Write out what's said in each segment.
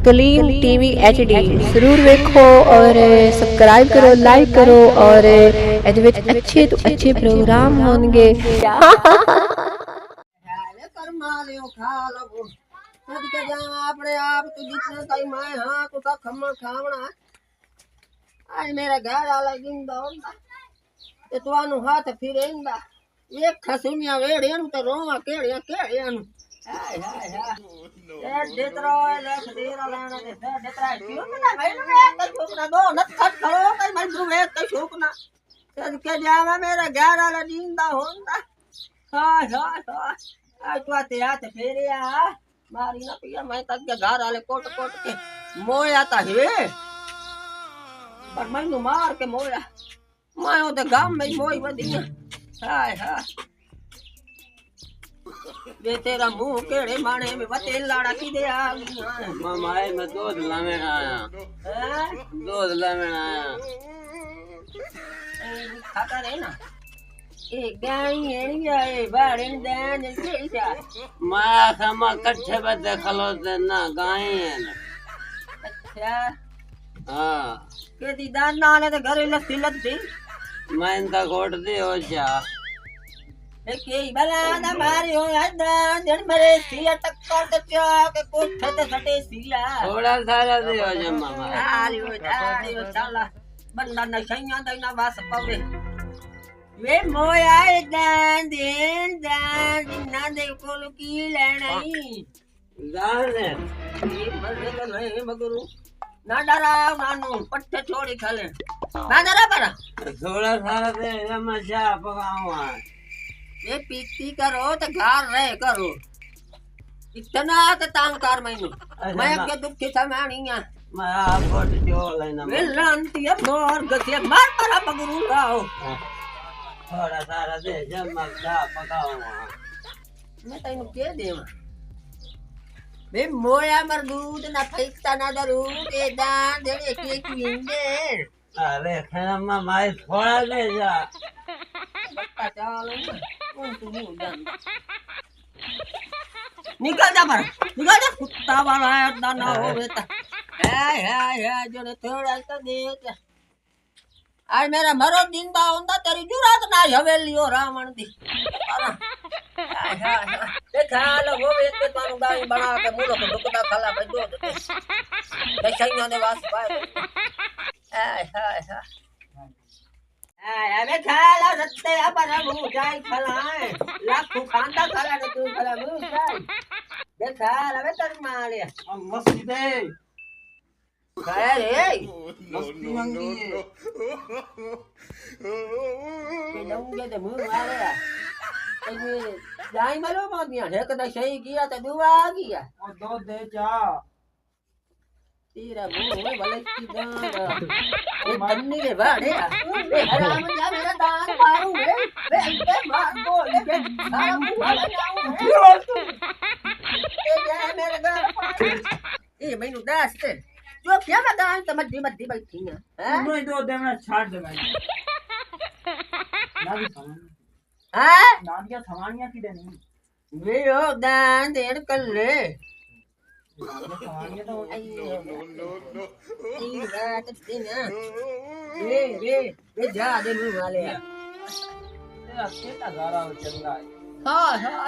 Kaleem TV HD जरूर देखो और सब्सक्राइब करो, लाइक करो और ਇਹਦੇ ਵਿੱਚ अच्छे तो अच्छे प्रोग्राम होंगे। कर्मा लियो खा लो सद के जा अपने आप तो जितने ताई मैं हां तो ता खम्मा खावना आज मेरा घर वाला जिंदा होंदा ते तुआनु हाथ फिरेंदा एक खसुनिया वेड़े नु तो रोवा केड़िया केड़िया नु हाय हाय हाय देतरा लख देरा लाना ते देतरा क्यों ना भाई ने तो छोकरा दो नत खट खड़ो कई मैं दू वे तो छोकना सद के जावा मेरा घर वाला जिंदा होंदा हाय हाय हाय आज तो आते आते फेरे आ मारी ना पिया मैं तक के घर वाले कोट कोट के मोया ता है पर मैं मार के मोया मैं तो गांव में मोई बदी हाय हाय वे तेरा मुंह केड़े माने में बते लाड़ा की दे आ माए मैं दूध लाने आया हैं दूध लाने आया खाता रहे ना ए गाई एनी आए बाड़े दान के जा माया खमा कच्चे बदे खलोते ना गाय है ना अच्छा हाँ के दी दान नाले तो घरे लस्सी लद्दी मैं इनका कोट दी हो जा के भला ना मारी हो दान जन मरे सिया टक्कर ते चा के कोठे ते सटे सिया थोड़ा सारा दे हो जा मामा आलियो चाला बंदा न सैया दैना वास पावे वे मोया दान ना दे कोल की लेनाई जाने ये मरे तो नहीं मगरू ना डराव नानू पट्टे छोड़ी खाले ना डरा पर थोड़ा सारा दे जा मैं चाय पकाऊंगा ये पीती करो तो घर रहे करो इतना तो तांकार मैनू मैं के दुखी समाणिया मैं आपको जो लेना वे लांती है मोर गसे मार पर मगरू राओ थोड़ा सारा दे जा मैं चाय पकाऊंगा मैं तैनू के देवा वे मोया मर दूध ना फैक्ता ना दरू के दान दे के किंदे अरे खैमा माई थोड़ा दे जा बट्टा चालो तू मुंह जान निकल जा पर निकल जा कुत्ता वाला है ना हो बेटा हाय हाय हाय जो थोड़ा सा दे आज मेरा मरो जिंदा होंदा तेरी जुरात ना हवेली हो रावण दी हाय हाय देखा लो वो एक के तानु गाय बना के मुलो को दुकदा खाला भाई दो दे सैया ने वास पाए हाय हाय हाय अबे खाला रत्ते अपन मुंह जाई खलाए लाखों खांदा खाला ने तू खला मुंह जाई देखा अबे तर मारे मस्ती दे खाया रे मस्ती मंगी के दऊंगे ते मुंह मारे ये जाई मालो मादिया है कदा सही किया तो दुआ आ गया और दो दे जा तेरा मुंह भले की दान ये बन्नी रे बाड़े ए हराम जा मेरा दान मारू वे इनके मार बोल के सारा मुंह वाला जाऊं ए जा मेरे घर ए मैनू दास ते जो क्या मैं दान तो मद्दी मद्दी बैठी है मैं दो दे मैं छाड़ दे मैं ना भी सामान हां नाम क्या सामानिया की देनी वे ओ दान देन कर ले सामानिया तो ये बात देना वे जा दे मुंह वाले तेरा केटा गारा चल रहा है हां हां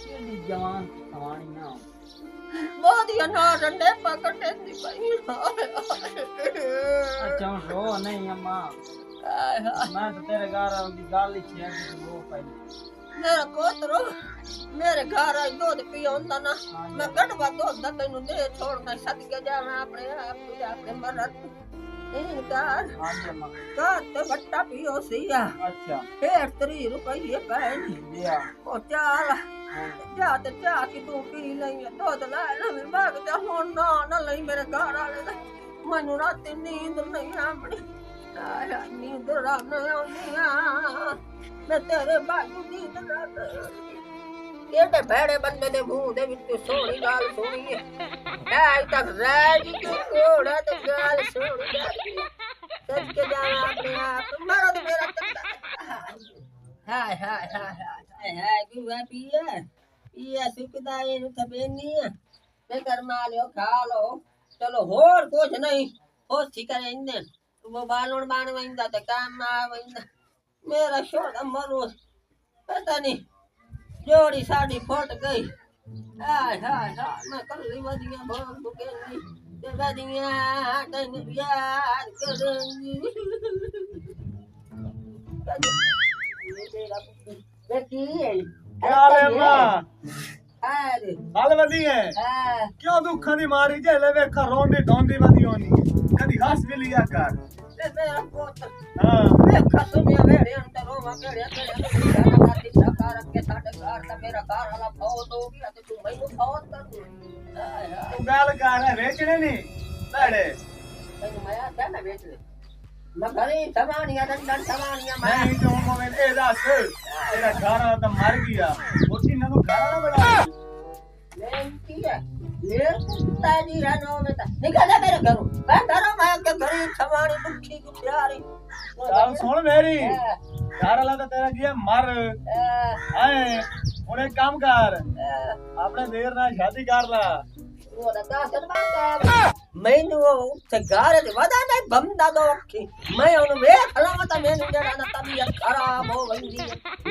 ये जवान सामानिया बहुत ही अनार डंडे पकड़ने दी भाई अच्छा रो नहीं अम्मा मैं तो तेरे गारा की गाली छे वो पहले मेरा कोतरो मेरे घर आई दूध पियो होंदा ना मैं गड़वा दूध दा तैनू दे छोड़ना सद के जाना अपने आप तुझे अपने मरत इनकार हां अम्मा का तो बट्टा पियो सिया अच्छा 30 रुपये पैन दिया ओ चाल जा ते जा कि तू पी नहीं दूध ला ना मैं भाग ते हुन ना ना लई मेरे घर वाले दा मैनू रात नींद नहीं आमड़ी आया नींद रात नहीं आंदी मैं तेरे बाजू नींद रात केड़े भेड़े बंदे दे मुंह दे विच सोहनी गाल सुनी है आज तक राज की कोड़ा ते गाल सुनी सच के जाना अपने आप मारो तो मेरा हाय हाय हाय हाय हाय गुआ पिया पिया सुखदा ए नु थबेनी ਤੇ ਕਰਮਾ ਲਿਓ ਖਾ ਲਓ ਚਲੋ ਹੋਰ ਕੁਝ ਨਹੀਂ ਹੋਸੀ ਕਰੇ ਇੰਨੇ ਉਹ ਬਾਲਣ ਬਾਣ ਵੰਦਾ ਤੇ ਕੰਮ ਆ ਵੰਦਾ ਮੇਰਾ ਸ਼ੋਦਾ ਮਰੋ ਪਤਾ ਨਹੀਂ ਜੋੜੀ ਸਾਡੀ ਫੁੱਟ ਗਈ ਹਾਏ ਹਾਏ ਹਾਏ ਮੈਂ ਕੱਲੀ ਵਧੀਆਂ ਬੋਲ ਬੁਕੇਂਗੀ ਤੇ ਵਧੀਆਂ ਤੈਨੂੰ ਯਾਦ ਕਰਾਂਗੀ ਵੇ ਕੀ ਹੈ क्या ले मां ਹਾਏ हाल वदी है ਹਾਂ क्यों दुखा दी मारी जे ले वेखा रोंदी ढोंदी वदी होनी कदी हंस भी लिया कर ਤੇ ਮੇਰਾ ਪੁੱਤ हां ਵੇ ਖਸਮੀਆਂ ਵੇੜੇ ਅੰਤਰੋਂ ਵਾਗੜਿਆ ਤੇ ਜਾਣਾ ਕਰਦੀ ਸਰਕਾਰ ਕੇ ਸਾਡੇ ਘਰ ਦਾ ਮੇਰਾ ਘਰ ਵਾਲਾ ਫੌਤ ਹੋ ਗਿਆ ਤੇ ਤੂੰ ਮੈਨੂੰ ਫੌਤ ਕਰ ਦੂੰ ਹਾਏ ਹਾਏ तू गल कर है बेचने नहीं लड़े ਤੈਨੂੰ ਮੈਂ ਆਖਿਆ ਨਾ ਵੇਚ ਲੈ ਮੈਂ ਘਰੇ ਸਮਾਨੀਆਂ ਦੰਦਨ ਸਮਾਨੀਆਂ ਮੈਂ नहीं तो मोमेंट ए दस तेरा घर वाला तो मर गया उसकी ननु घर वाला बड़ा लेंटी है ये ताजी रानो में था निकल जा मेरे घरों मैं घरों मैं के घरे समानी दुखी की प्यारी चल सुन मेरी घर वाला तो तेरा गया मर आए ਹੁਣ ਇੱਕ ਕੰਮ ਕਰ ਆਪਣੇ ਦੇਰ ਨਾਲ ਸ਼ਾਦੀ ਕਰ ਲਾ ਉਹ ਦਾ ਸਰਬੰਦ ਮੈਨੂੰ ਉੱਥੇ ਘਰ ਦੇ ਵਦਾ ਨਹੀਂ ਬੰਦਾ ਦੋ ਅੱਖੀ ਮੈਂ ਉਹਨੂੰ ਵੇਖ ਲਵਾਂ ਤਾਂ ਮੈਨੂੰ ਜਿਹੜਾ ਨਾ ਤਬੀਅਤ ਖਰਾਬ ਹੋ ਗਈ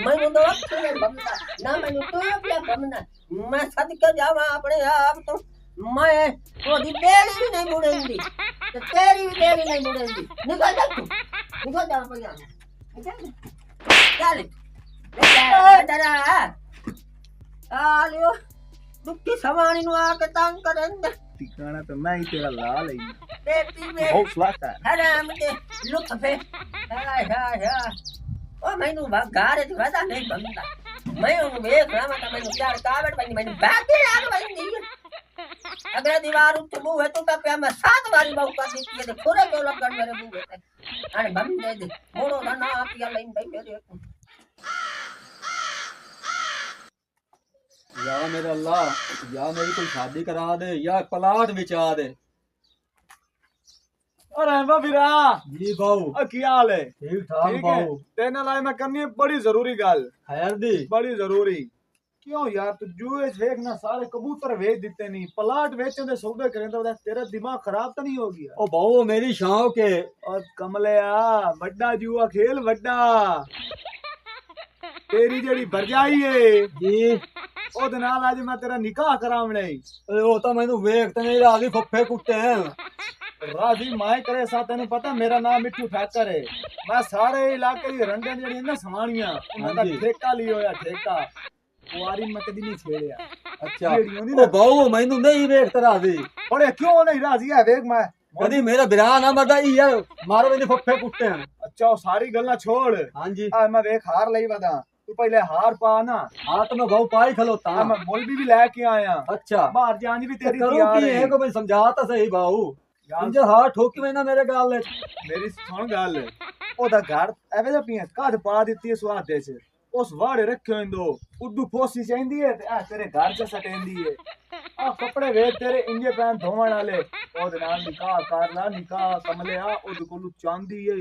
ਮੈਨੂੰ ਦੋ ਅੱਖੀ ਨਹੀਂ ਬੰਦਾ ਨਾ ਮੈਨੂੰ ਤੂੰ ਪਿਆ ਬੰਦਾ ਮੈਂ ਸਦਕੇ ਜਾਵਾਂ ਆਪਣੇ ਆਪ ਤੋਂ ਮੈਂ ਉਹਦੀ ਬੇੜੀ ਵੀ ਨਹੀਂ ਮੁੜੇਂਦੀ ਤੇ ਤੇਰੀ ਵੀ ਬੇੜੀ ਨਹੀਂ ਮੁੜੇਂਦੀ ਨਿਕਲ ਜਾ ਤੂੰ ਨਿਕਲ ਜਾ ਪਿਆ ਚੱਲ ਡਰਾ ਆ ਲਿਓ ਦੁੱਖੀ ਸਵਾਣੀ ਨੂੰ ਆ ਕੇ ਤੰਗ ਕਰੇਂਦੇ ਟਿਕਾਣਾ ਤਾਂ ਮੈਂ ਹੀ ਤੇਰਾ ਲਾ ਲਈ ਬੇਟੀ ਵੇ ਹੌਸਲਾ ਕਰ ਹਰਾਮ ਦੇ ਲੁਤਫੇ ਹਾਏ ਹਾਏ ਹਾਏ ਉਹ ਮੈਨੂੰ ਘਰ ਚ ਵਦਾ ਨਹੀਂ ਬੰਦਾ ਮੈਂ ਉਹਨੂੰ ਵੇਖ ਰਹਾ ਤਾਂ ਮੈਨੂੰ ਚਾਰ ਕਾਵੜ ਪੈਂਦੀ ਮੈਨੂੰ ਬਾਕੀ ਲੱਗ ਪੈਂਦੀ ਅਗਰ ਦੀਵਾਰ ਉੱਤੇ ਮੂੰਹ ਹੈ ਤੂੰ ਤਾਂ ਪਿਆ ਮੈਂ 7 ਵਾਰੀ ਮੌਕਾ ਦਿੱਤੀ ਤੇ ਖੁਰੇ ਕਿਉਂ ਲੱਗਣ ਮੇਰੇ ਮੂੰਹ ਤੇ ਅਰੇ ਬੰਦੇ ਦੇ ਮੋੜੋ ਦਾ ਨਾ ਪਿਆ ਲੈਂਦੇ ਮੇਰੇ या मेरे अल्लाह या मेरी कोई शादी करा दे या पलाट बिचा दे। और रहमा फिरा जी बाऊ आ की हाल है ठीक ठाक ठीक है बाऊ तेरे नाल मैं करनी है बड़ी जरूरी गल खैर दी बड़ी जरूरी क्यों यार तू जुए देखना सारे कबूतर बेच देते नहीं प्लाट बेचने दे सौदे करें तो तेरा दिमाग खराब तो नहीं हो गया ओ बाऊ मेरी शौक है और कमलिया बड़ा जुआ खेल बड़ा तेरी जेड़ी भरजाई है जी ओदे नाल आज मैं तेरा निकाह करावणे ओ तो मैनू वेख ते नहीं राजी फुफे कुत्ते हैं राजी माए करे सा तेन पता मेरा नाम मिट्ठू ठक्कर है मैं सारे इलाके दी रंडे जेड़ी ना सवाणियां उन्हां दा जी। ठेका लियो या ठेका कुआरी मैं कदी नहीं छेड़िया अच्छा जेड़ी होंदी ओ ना बाऊ मैनू नहीं वेख ते राजी बड़े क्यों नहीं राजी है देख मैं कदी मेरा बिरा ना मरदा ई यार मारो मेरे फुफे कुत्ते हैं अच्छा वो सारी गल्ला छोड़ हां जी आ मैं देख हार लई वदा तू पहले हार पा ना हां तो मैं बाऊ पाई खलोता आ मैं मौलवी भी लेके आया अच्छा बाहर जान भी तेरी करूं तैयार की है है को मैं समझा तो सही बाऊ यार इंजे हार ठोकी मैं ना मेरे गाल ले मेरी सुन गल ओदा घर एवे दा पिया कद पा दित्ती है स्वाद दे च उस वाड़े रखे इंदो उद्दू फोसी चाहिंदी है ते आ तेरे घर च सटेंदी है आ कपड़े वे तेरे इंजे पैन धोवण वाले ओदे नाल निकाह कर ला निकाह कमले आ ओदे कोलू चांदी है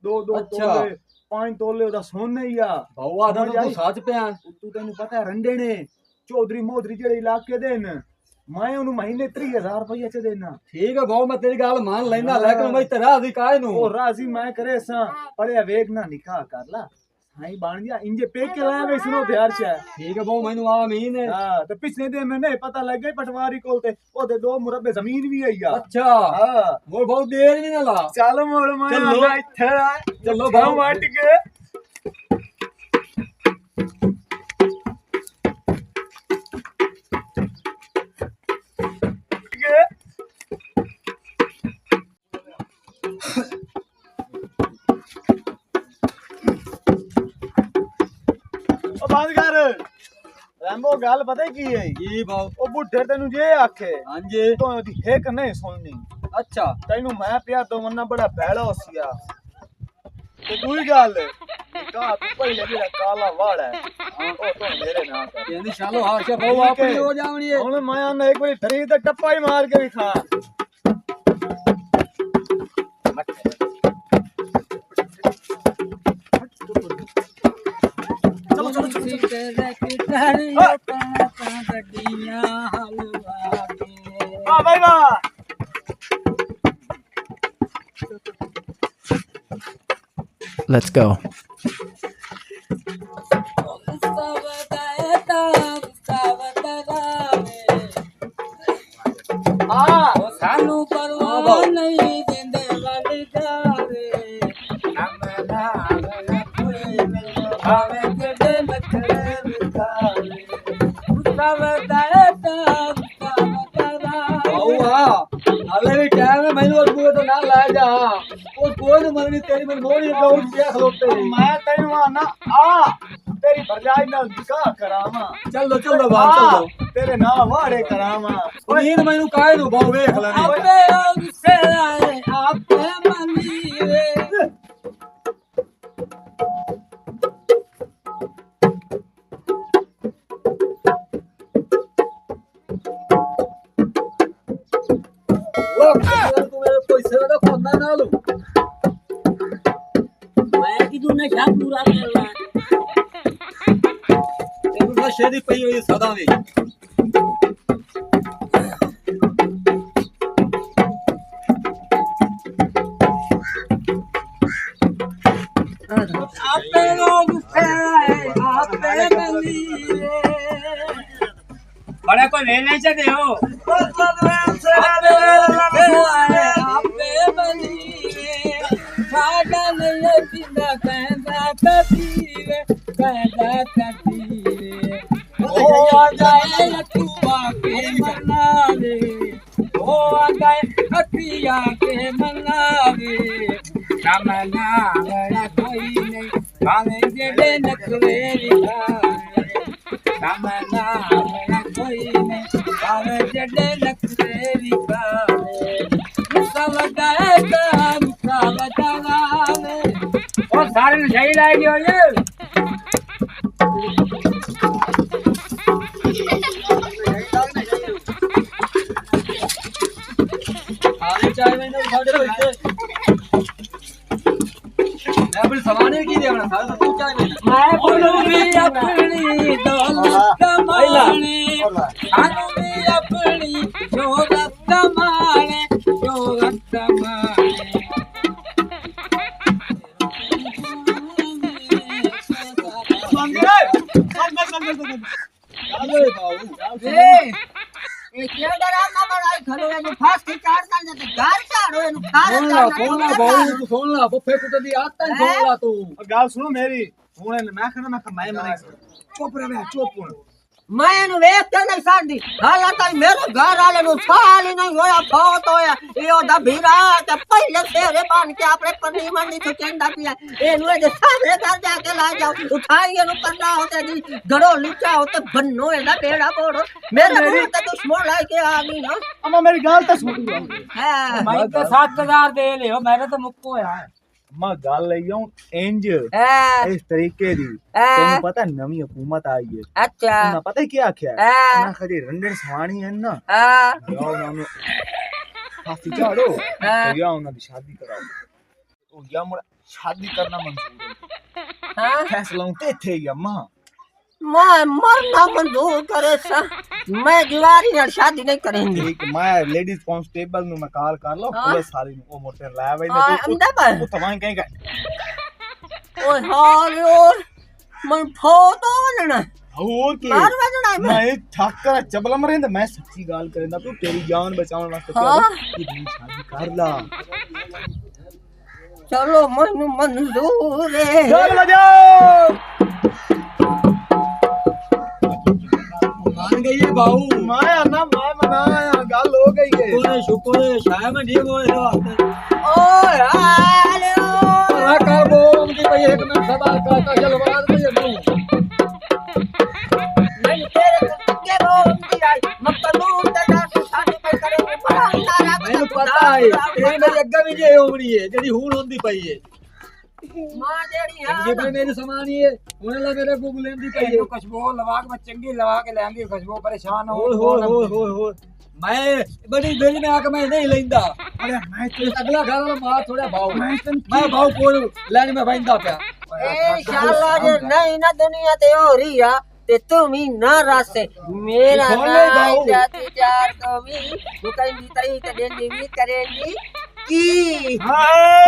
दो अच्छा। तोले 5 तोले ओदा सोने ही आ बाऊ आदा तो तू सच पे तू तेनू पता है रंडे ने चौधरी मोधरी जेड़े इलाके दे न मैं उन्हें महीने 30,000 रुपया च देना ठीक है बाऊ मैं तेरी गाल मान लेना लेकिन मैं तेरा अधि काहे नु ओ राजी मैं करे सा पड़े वेग ना निकाह कर ला हाई बाण गया इंजे पे के लाया वे सुनो प्यार से ठीक है बाऊ मैनू आ महीने हां तो पिछले दिन मैंने पता लग गया पटवारी कोल ते ओदे 2 मुरब्बे जमीन भी है यार अच्छा हां वो बहुत देर भी ना ला चल मोड़ मैं चलो। आना इथे चलो भाव भाऊ माट के ओ बंद कर रैम्बो गल पता की है जी बाऊ ओ बुढ़े तेनू जे आखे हां जी तो ओदी हिक नहीं सुननी अच्छा तैनू मैं पिया तो मन्ना बड़ा भैड़ा होसिया ते दूई गल का तू पहले मेरा काला वाड़ है ओ तो मेरे ना कर ये चलो हां से बाऊ अपनी हो जावनी है हुन मैं आना एक बारी धरी ते टप्पा ही मार के भी खा चलो चलो चलो ਗੱਡੀਆਂ ਹਲਵਾ ਕੇ ਵਾਹ ਭਾਈ ਵਾਹ Let's go. ਸਾਨੂੰ ਪਰਵਾਹ ਨਹੀਂ ਦਿੰਦੇ ਵੱਲ ਜਾਵੇ ਕੰਮ ਨਾਲ ਕੋਈ ਮੈਨੂੰ ਭਾਵੇਂ ਜਿਹੜੇ ਨਖਰੇ ਵਿਖਾਵੇ ਹਾਲੇ ਵੀ ਟਾਈਮ ਹੈ ਮੈਨੂੰ ਅੱਗੂ ਤੋਂ ਨਾ ਲੈ ਜਾ ਉਹ ਕੋਈ ਨੂੰ ਮੰਗਣੀ ਤੇਰੀ ਮੈਨੂੰ ਮੋੜੀ ਦੌੜ ਕੇ ਖਲੋਤੇ ਮੈਂ ਤੈਨੂੰ ਆਣਾ ਆ ਤੇਰੀ ਭਰਜਾਈ ਨਾਲ ਨਿਕਾਹ ਕਰਾਵਾਂ ਚੱਲੋ ਬਾਹਰ ਚੱਲੋ ਤੇਰੇ ਨਾਲ ਵਾੜੇ ਕਰਾਵਾਂ ਨੀਂਦ ਮੈਨੂੰ ਕਾਹੇ ਨੂੰ ਬਾਹੂ ਵੇਖ ਲੈਣੀ ਆਪੇ ਉਸੇ ਆਏ ਆਪੇ ਮੰਨੀਏ ਤੂੰ ਮੇਰੇ ਪੈਸੇ ਦਾ ਖੋਨਾ ਨਾ ਲੂ ਮੈਂ ਕਿ ਤੂੰ ਨਸ਼ਾ ਪੂਰਾ ਕਰਨਾ ਤੈਨੂੰ ਨਸ਼ੇ ਦੀ ਪਈ ਹੋਈ ਸਦਾ ਦੀ ਆਪੇ ਲੋਗ ਸੇ ਆਪੇ ਬਲੀਏ बड़ा को ले नहीं चाहते हो आपे बनी खाना नहीं पीना कहना कतीरे कहना कतीरे ओ आ जाए लटुआ के मनावे ओ आ जाए अतिया के मनावे कामना बड़ा कोई नहीं कामे जेडे नखरे लिखावे कामना बड़ा कोई नहीं कामे जेडे नखरे लिखावे और सारे सही लाएगी हो ये चाय मैंने उठाते पैसे मैं अपनी सामान की देवना सारा तू चाय मैं बोलूंगी अपनी दौलत कमाने खानू भी अपनी शोहरत कमाने शोहरत कमाने એ કેડરા ના બનાય ઘરો એનું ફાસ્ટ ચાર કાલ જતે ગાર ચાડો એનું ખારે सोन ला बफे कुटदी आता है सोन ला तू ਗੱਲ ਸੁਣੋ ਮੇਰੀ ਹੁਣ ਮੈਂ ਖਾਣਾ ਮੈਂ ਮਰੇ ਚੁੱਪ ਰਹਿ ਚੁੱਪ ਹੁਣ मैं एनु वेख के नहीं साडी हाला ताई मेरे घर वाले नु साल ही नहीं होया बहुत होया ए ओदा भीरा के पहले सेरे बांध के आपरे पन्नी मंडी तो केंदा पिया एनु जे सामने घर जाके ला जाओ उठाई एनु करना होते जी घड़ो लीचा होते बन्नो एदा बेड़ा बोड़ो मेरे मुंह ते दुश्मन लाए के आ गई ना ਅਮਾ ਮੇਰੀ ਗੱਲ ਤਾਂ ਸੁਣ ਲਓ हां भाई तो 7000 दे ले मेरे तो मुक्को यार ਮੈਂ ਗੱਲ ਲਈ ਹਾਂ ਇੰਜ हां ਇਸ ਤਰੀਕੇ ਦੀ ਤੈਨੂੰ ਪਤਾ ਨਵੀਂ ਹਕੂਮਤ ਆਈ ਹੈ अच्छा ਉਹਨਾਂ ਪਤਾ ਕੀ ਆਖਿਆ हां ਨਾ ਖੜੀ ਰੰਡਣ ਸਵਾਣੀ ਹੈ ਨਾ हां ਯਾ ਉਹਨਾਂ ਨੂੰ ਫਾਸੀ ਝਾੜੋ ਯਾ ਉਹਨਾਂ ਦੀ ਸ਼ਾਦੀ ਕਰਾਓ ਉਹ ਯਾ ਮੁੜ ਸ਼ਾਦੀ ਕਰਨਾ ਮਨਜ਼ੂਰ ਹੈ हां ਫੈਸਲਾ ਹੁਣ ਤੇ ਇੱਥੇ ਹੀ ਅੰਮਾ मैं मरना मंजूर करे सा मैं दीवारी नाल शादी नहीं करेंगी ਇੱਕ ਮੈਂ ਲੇਡੀਜ਼ ਕਾਂਸਟੇਬਲ ਨੂੰ ਮੈਂ ਕਾਲ ਕਰ ਲਓ ਪੁਲਿਸ ਸਾਰੀ ਨੂੰ ਉਹ ਮੋਟਰ ਲਾਇਆ ਬਈ हां अंदर पर ਉਹ ਤਵਾਂ ਕਹੀਂ ਗਾ ओए हाल और मन फोटो बनना ਹੋਰ ਕੀ मार बजना मैं ਮੈਂ ਠੱਕ ਕਰ ਚਬਲਾ ਮਰੇ ਤੇ ਮੈਂ ਸੱਚੀ ਗੱਲ ਕਰਦਾ ਤੂੰ ਤੇਰੀ ਜਾਨ ਬਚਾਉਣ ਵਾਸਤੇ ਹਾਂ। ਤੂੰ ਸ਼ਾਦੀ ਕਰ ਲਾ चलो मन मंजूर है ਚੱਲ ਵਜਾਓ मान गई है बाऊ ਮਾਇਆ ਨਾ ਮੈਂ ਮਨਾਇਆ ਗੱਲ ਹੋ ਗਈ ਹੈ तूने शुक्र है शायद मैं ठीक होए तो ओए हाल ना कर वो उनकी भाई एक मिनट सदा का जलवाद में ये नहीं नहीं तेरे के वो आई मकलूम तेरा शादी पे करेंगे बड़ा नारा मैंने पता है तेरी मेरी अग्गा भी जे होनी है जेडी हुन होंदी पई है मां जेड़ी ये हां भाई मेरी समानी है होने ला मेरे को लेंदी पई है खुशबू लगा के मैं चंगी लगा के लेंदी खुशबू परेशान हो हो मैं बड़ी दिल में आके मैं नहीं लेंदा ਅਰੇ ਮੈਂ तो अगला घर वाला मां थोड़ा भाव मैं भाव कोई लेने में बैंदा पे इंशाल्लाह जे नहीं ना दुनिया ते हो रही है ਤੇ ਤੂੰ ਵੀ ਨਾ ਰਾਸੇ ਮੇਰਾ ਸੁਣ ਲੈ ਬਾਊ। ਜਾਤੀ ਚਾਰ ਤੂੰ ਵੀ ਕਹਿੰਦੀ ਤਰੀ ਤੇ ਦੇਂਦੀ ਵੀ ਕਰੇਂਗੀ ਕੀ ਹਾਏ